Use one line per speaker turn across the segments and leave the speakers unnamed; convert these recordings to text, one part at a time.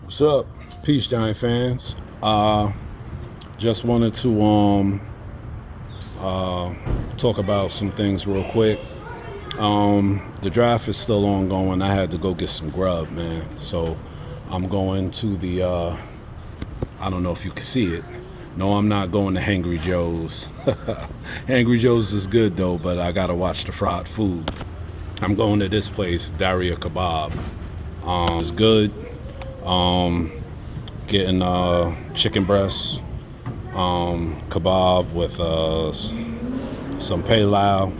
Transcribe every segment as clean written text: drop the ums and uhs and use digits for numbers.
What's up? Peace, Giant fans. Just wanted to talk about some things real quick. The draft is still ongoing. I had to go get some grub, man. So I'm going to the I don't know if you can see it. No, I'm not going to Hangry Joe's. Hangry Joe's is good though, but I gotta watch the fried food. I'm going to this place, Daria Kebab. It's good. Um, Getting chicken breasts, kebab with some pilau,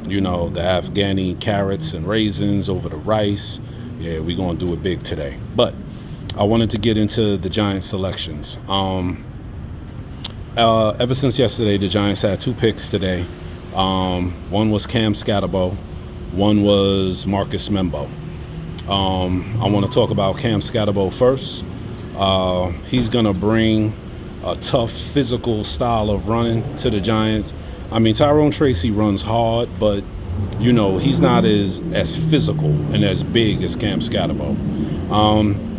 the Afghani carrots and raisins over the rice. Yeah, we're going to do it big today. But I wanted to get into the Giants selections. Ever since yesterday, the Giants had two picks today. One was Cam Scatterbo, one was Marcus Mbow. I want to talk about Cam Scatterbo first. He's going to bring a tough physical style of running to the Giants. I mean, Tyrone Tracy runs hard, but, he's not as physical and as big as Cam Scatterbo.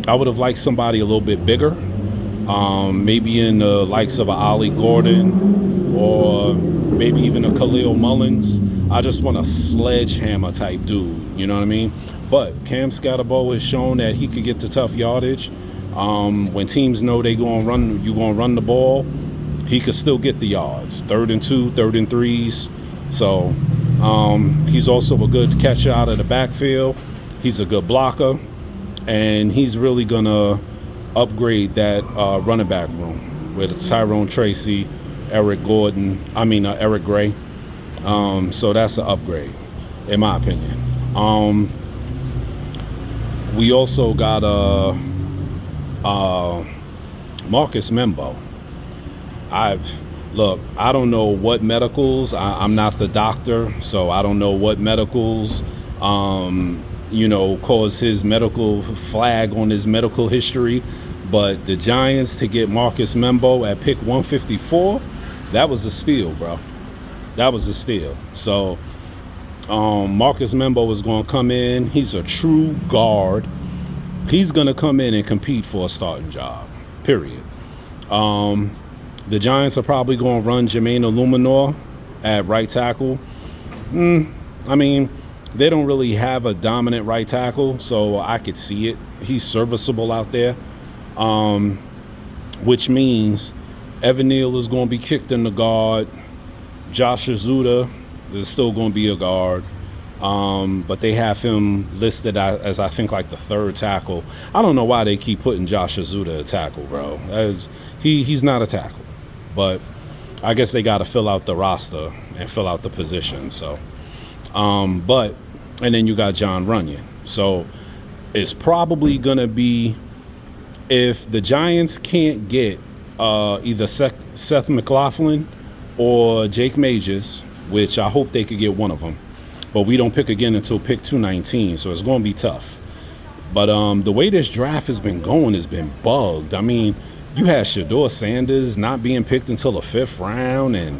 I would have liked somebody a little bit bigger, maybe in the likes of a Ollie Gordon or maybe even a Khalil Mullins. I just want a sledgehammer type dude, you know what I mean? But Cam Scatterbo has shown that he could get to tough yardage. When teams know you gonna run the ball, he could still get the yards. 3rd and 2, 3rd and 3s. So he's also a good catcher out of the backfield. He's a good blocker, and he's really gonna upgrade that running back room with Tyrone Tracy, Eric Gray. So that's an upgrade, in my opinion. We also got Marcus Mbow. I don't know what medicals. I'm not the doctor, so I don't know what medicals, cause his medical flag on his medical history. But the Giants to get Marcus Mbow at pick 154, that was a steal, bro. That was a steal. So Marcus Mbow is going to come in. He's a true guard. He's going to come in and compete for a starting job, period. The Giants are probably going to run Jermaine Illuminor at right tackle. They don't really have a dominant right tackle, so I could see it. He's serviceable out there, which means Evan Neal is going to be kicked in the guard. Josh Azuda is still going to be a guard. But they have him listed as I think like the 3rd tackle. I don't know why they keep putting Josh Azuda a tackle, bro. He's not a tackle, but I guess they got to fill out the roster and fill out the position. So, and then you got John Runyon. So it's probably gonna be, if the Giants can't get either Seth McLaughlin or Jake Majors, which I hope they could get one of them. But we don't pick again until pick 219, so it's going to be tough. But the way this draft has been going has been bugged. I mean, you had Shedeur Sanders not being picked until the 5th round, and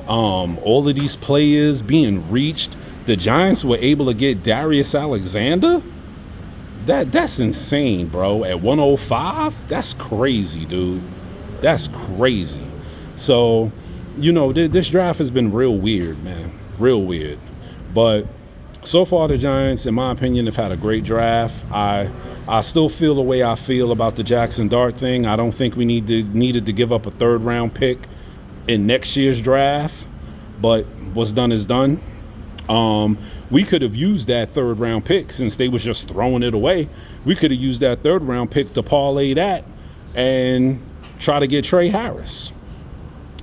all of these players being reached. The Giants were able to get Darius Alexander? That's insane, bro. At 105? That's crazy, dude. That's crazy. So, this draft has been real weird, man. Real weird. But so far, the Giants, in my opinion, have had a great draft. I still feel the way I feel about the Jackson Dart thing. I don't think we needed to give up a 3rd round pick in next year's draft. But what's done is done. We could have used that 3rd round pick, since they was just throwing it away. We could have used that 3rd round pick to parlay that and try to get Trey Harris.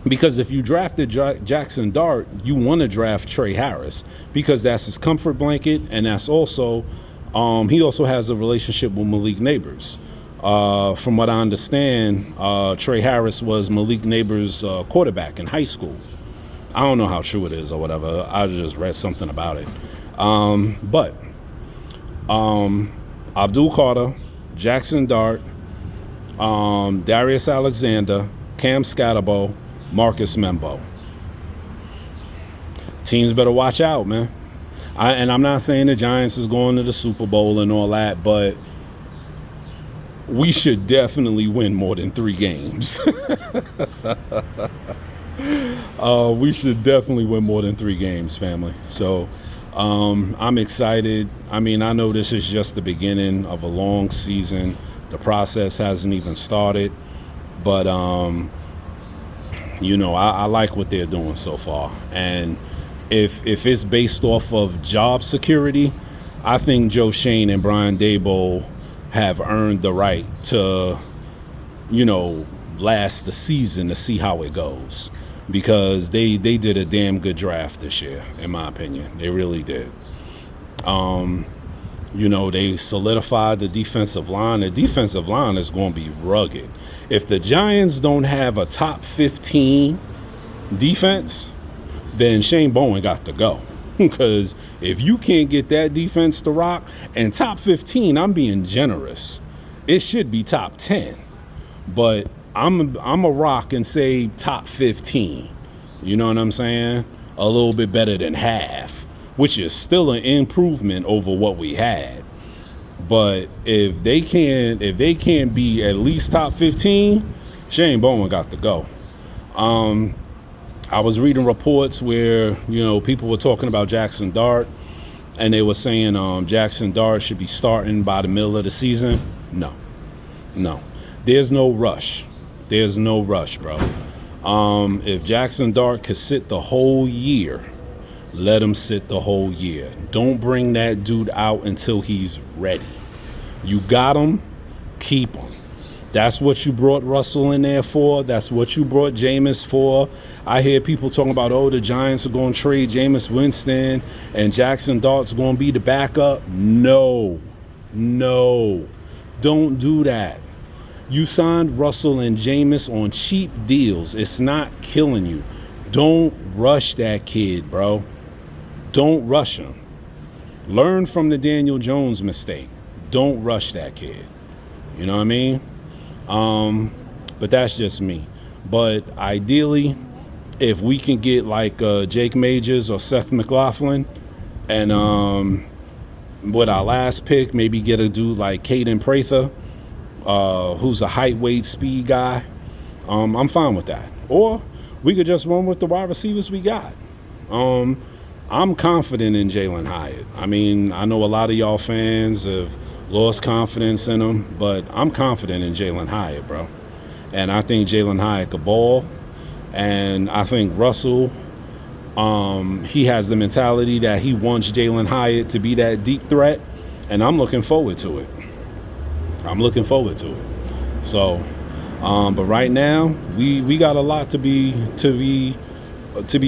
Because if you drafted Jackson Dart, you want to draft Trey Harris, because that's his comfort blanket, and that's also, he also has a relationship with Malik Neighbors. From what I understand, Trey Harris was Malik Neighbors' quarterback in high school. I don't know how true it is or whatever. I just read something about it. But Abdul Carter, Jackson Dart, Darius Alexander, Cam Scatterbo, Marcus Mbow. Teams better watch out, man. And I'm not saying the Giants is going to the Super Bowl and all that, but we should definitely win more than 3 games. We should definitely win more than 3 games, family. So I'm excited. I mean, I know this is just the beginning of a long season. The process hasn't even started. But, you know, I like what they're doing so far. And if it's based off of job security, I think Joe Shane and Brian Daboll have earned the right to, you know, last the season to see how it goes, because they did a damn good draft this year, in my opinion. They really did. You know, they solidified the defensive line. The defensive line is going to be rugged. If the Giants don't have a top 15 defense, then Shane Bowen got to go. Because if you can't get that defense to rock, and top 15, I'm being generous, it should be top 10. But I'm a rock and say top 15. You know what I'm saying? A little bit better than half, which is still an improvement over what we had. But if they can't be at least top 15, Shane Bowen got to go. I was reading reports where, you know, people were talking about Jackson Dart, and they were saying Jackson Dart should be starting by the middle of the season. No. There's no rush. There's no rush, bro. If Jackson Dart could sit the whole year, let him sit the whole year. Don't bring that dude out until he's ready. You got him, keep him. That's what you brought Russell in there for. That's what you brought Jameis for. I hear people talking about, oh, the Giants are going to trade Jameis Winston and Jackson Dart's going to be the backup. No. Don't do that. You signed Russell and Jameis on cheap deals. It's not killing you. Don't rush that kid, bro. Don't rush him. Learn from the Daniel Jones mistake. Don't rush that kid. You know what I mean? But that's just me. But ideally, if we can get like Jake Majors or Seth McLaughlin, and with our last pick, maybe get a dude like Caden Prather, who's a height, weight, speed guy, I'm fine with that. Or we could just run with the wide receivers we got. I'm confident in Jalen Hyatt. I mean, I know a lot of y'all fans have lost confidence in him, but I'm confident in Jalen Hyatt, bro. And I think Jalen Hyatt could ball. And I think Russell, he has the mentality that he wants Jalen Hyatt to be that deep threat. And I'm looking forward to it. So, but right now, we got a lot to be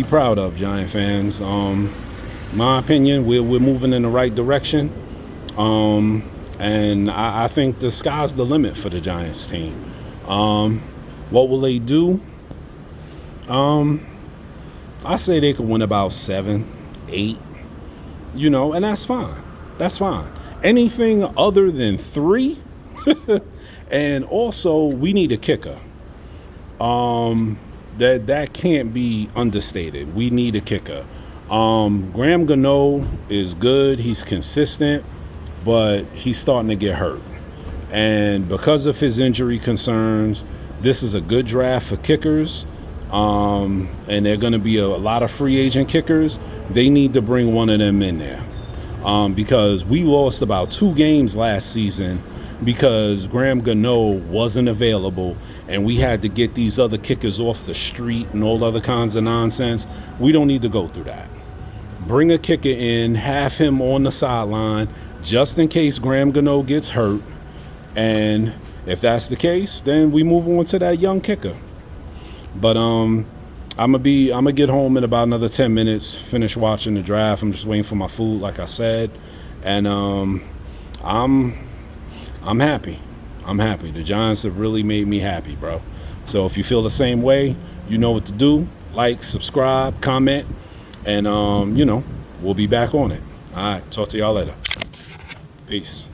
proud of, Giant fans. My opinion, we're moving in the right direction. And I think the sky's the limit for the Giants team. What will they do? I say they could win about 7, 8, you know, and that's fine. Anything other than 3, and also we need a kicker. That can't be understated. We need a kicker. Graham Gano is good. He's consistent, but he's starting to get hurt. And because of his injury concerns, this is a good draft for kickers. And there are going to be a lot of free agent kickers. They need to bring one of them in there. Because we lost about 2 games last season because Graham Gano wasn't available and we had to get these other kickers off the street and all other kinds of nonsense. We don't need to go through that. Bring a kicker in, have him on the sideline just in case Graham Gano gets hurt. And if that's the case, then we move on to that young kicker. But I'm gonna get home in about another 10 minutes, finish watching the draft. I'm just waiting for my food, like I said. And I'm happy. The Giants have really made me happy, bro. So if you feel the same way, you know what to do. Like, subscribe, comment, and you know, we'll be back on it. All right, talk to y'all later. Peace.